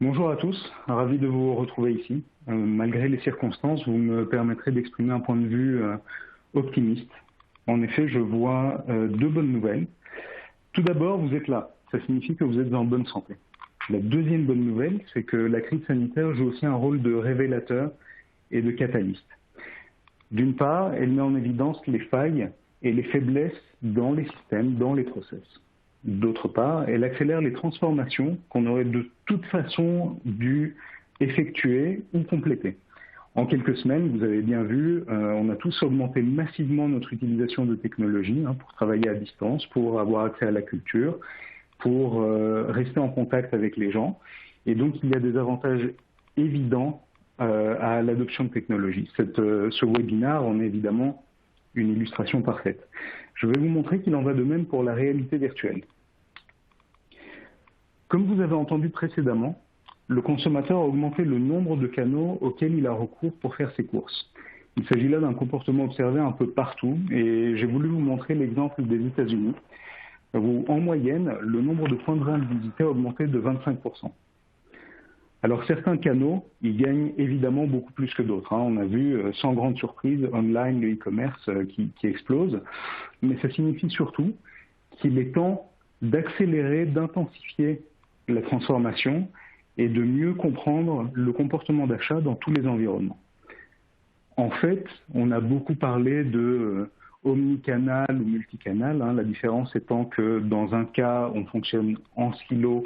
Bonjour à tous, ravi de vous retrouver ici. Malgré les circonstances, vous me permettrez d'exprimer un point de vue optimiste. En effet, je vois deux bonnes nouvelles. Tout d'abord, vous êtes là. Ça signifie que vous êtes en bonne santé. La deuxième bonne nouvelle, c'est que la crise sanitaire joue aussi un rôle de révélateur et de catalyste. D'une part, elle met en évidence les failles et les faiblesses dans les systèmes, dans les process. D'autre part, elle accélère les transformations qu'on aurait de toute façon dû effectuer ou compléter. En quelques semaines, vous avez bien vu, on a tous augmenté massivement notre utilisation de technologies pour travailler à distance, pour avoir accès à la culture, pour rester en contact avec les gens. Et donc, il y a des avantages évidents à l'adoption de technologies. Ce webinaire en est évidemment une illustration parfaite. Je vais vous montrer qu'il en va de même pour la réalité virtuelle. Comme vous avez entendu précédemment, le consommateur a augmenté le nombre de canaux auxquels il a recours pour faire ses courses. Il s'agit là d'un comportement observé un peu partout et j'ai voulu vous montrer l'exemple des États-Unis où, en moyenne, le nombre de points de vente visités a augmenté de 25%. Alors certains canaux, ils gagnent évidemment beaucoup plus que d'autres. On a vu, sans grande surprise, online, le e-commerce qui explose. Mais ça signifie surtout qu'il est temps d'accélérer, d'intensifier la transformation et de mieux comprendre le comportement d'achat dans tous les environnements. En fait, on a beaucoup parlé de omnicanal ou multicanal, la différence étant que dans un cas, on fonctionne en silo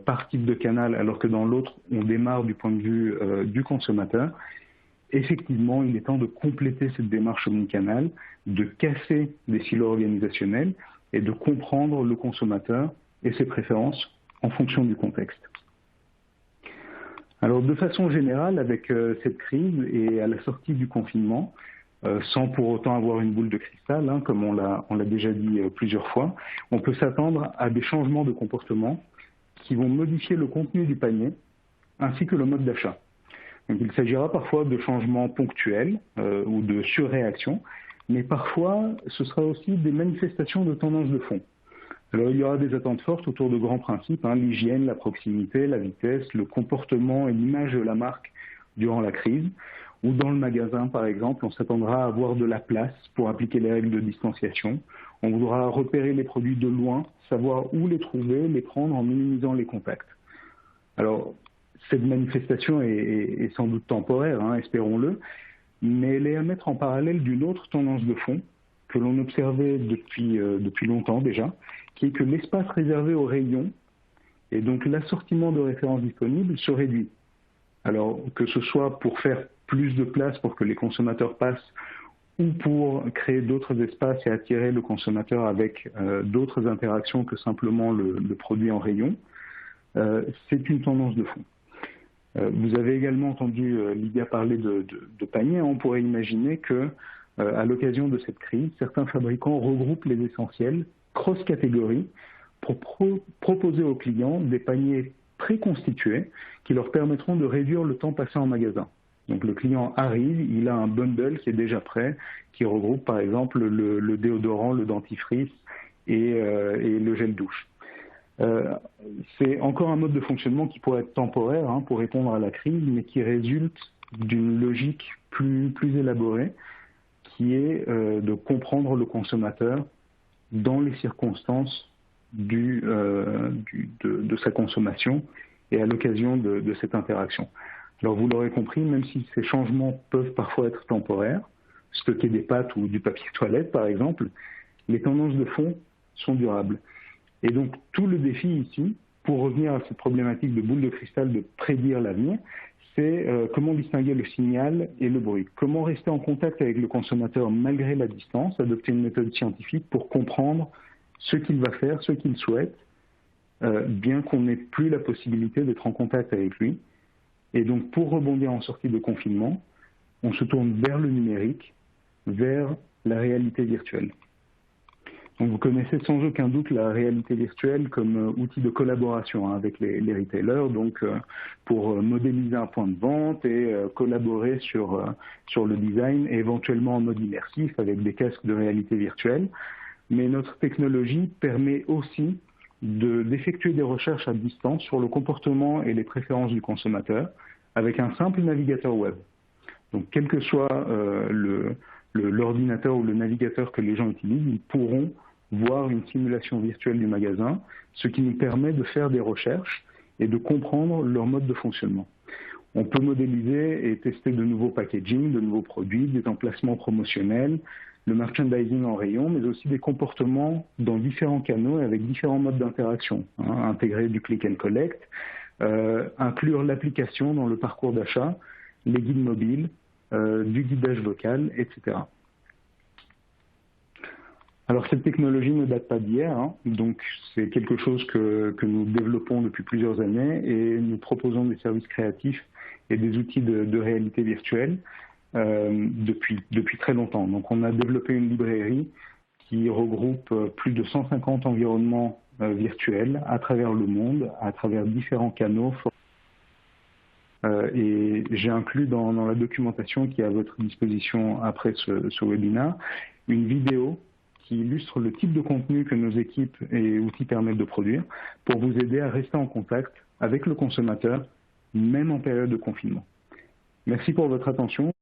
par type de canal, alors que dans l'autre, on démarre du point de vue du consommateur. Effectivement, il est temps de compléter cette démarche omnicanal, de casser les silos organisationnels et de comprendre le consommateur et ses préférences en fonction du contexte. Alors, de façon générale, avec cette crise et à la sortie du confinement, sans pour autant avoir une boule de cristal, comme on l'a déjà dit plusieurs fois, on peut s'attendre à des changements de comportement qui vont modifier le contenu du panier ainsi que le mode d'achat. Donc, il s'agira parfois de changements ponctuels ou de surréactions, mais parfois ce sera aussi des manifestations de tendances de fond. Alors il y aura des attentes fortes autour de grands principes, l'hygiène, la proximité, la vitesse, le comportement et l'image de la marque durant la crise, ou dans le magasin par exemple, on s'attendra à avoir de la place pour appliquer les règles de distanciation, on voudra repérer les produits de loin, savoir où les trouver, les prendre en minimisant les contacts. Alors cette manifestation est sans doute temporaire, espérons-le, mais elle est à mettre en parallèle d'une autre tendance de fond que l'on observait depuis longtemps déjà, qui est que l'espace réservé aux rayons et donc l'assortiment de références disponibles se réduit. Alors que ce soit pour faire plus de place pour que les consommateurs passent ou pour créer d'autres espaces et attirer le consommateur avec d'autres interactions que simplement le produit en rayon, c'est une tendance de fond. Vous avez également entendu Lydia parler de panier. On pourrait imaginer que, à l'occasion de cette crise, certains fabricants regroupent les essentiels cross-catégories pour proposer aux clients des paniers préconstitués qui leur permettront de réduire le temps passé en magasin. Donc le client arrive, il a un bundle qui est déjà prêt, qui regroupe par exemple le déodorant, le dentifrice et le gel douche. C'est encore un mode de fonctionnement qui pourrait être temporaire pour répondre à la crise, mais qui résulte d'une logique plus élaborée, qui est de comprendre le consommateur dans les circonstances de sa consommation et à l'occasion de cette interaction. Alors vous l'aurez compris, même si ces changements peuvent parfois être temporaires, stocker des pâtes ou du papier toilette par exemple, les tendances de fond sont durables. Et donc tout le défi ici, pour revenir à cette problématique de boule de cristal de prédire l'avenir, c'est comment distinguer le signal et le bruit. Comment rester en contact avec le consommateur malgré la distance, adopter une méthode scientifique pour comprendre ce qu'il va faire, ce qu'il souhaite, bien qu'on n'ait plus la possibilité d'être en contact avec lui. Et donc pour rebondir en sortie de confinement, on se tourne vers le numérique, vers la réalité virtuelle. Donc vous connaissez sans aucun doute la réalité virtuelle comme outil de collaboration avec les retailers, donc pour modéliser un point de vente et collaborer sur le design et éventuellement en mode immersif avec des casques de réalité virtuelle. Mais notre technologie permet aussi d'effectuer des recherches à distance sur le comportement et les préférences du consommateur avec un simple navigateur web. Donc, quel que soit l'ordinateur ou le navigateur que les gens utilisent, ils pourront voir une simulation virtuelle du magasin, ce qui nous permet de faire des recherches et de comprendre leur mode de fonctionnement. On peut modéliser et tester de nouveaux packaging, de nouveaux produits, des emplacements promotionnels, le merchandising en rayon, mais aussi des comportements dans différents canaux et avec différents modes d'interaction. Intégrer du click and collect, inclure l'application dans le parcours d'achat, les guides mobiles, du guidage vocal, etc. Alors cette technologie ne date pas d'hier, donc c'est quelque chose que nous développons depuis plusieurs années et nous proposons des services créatifs et des outils de réalité virtuelle depuis très longtemps. Donc on a développé une librairie qui regroupe plus de 150 environnements virtuels à travers le monde, à travers différents canaux. Et j'ai inclus dans la documentation qui est à votre disposition après ce webinaire une vidéo qui illustre le type de contenu que nos équipes et outils permettent de produire pour vous aider à rester en contact avec le consommateur, même en période de confinement. Merci pour votre attention.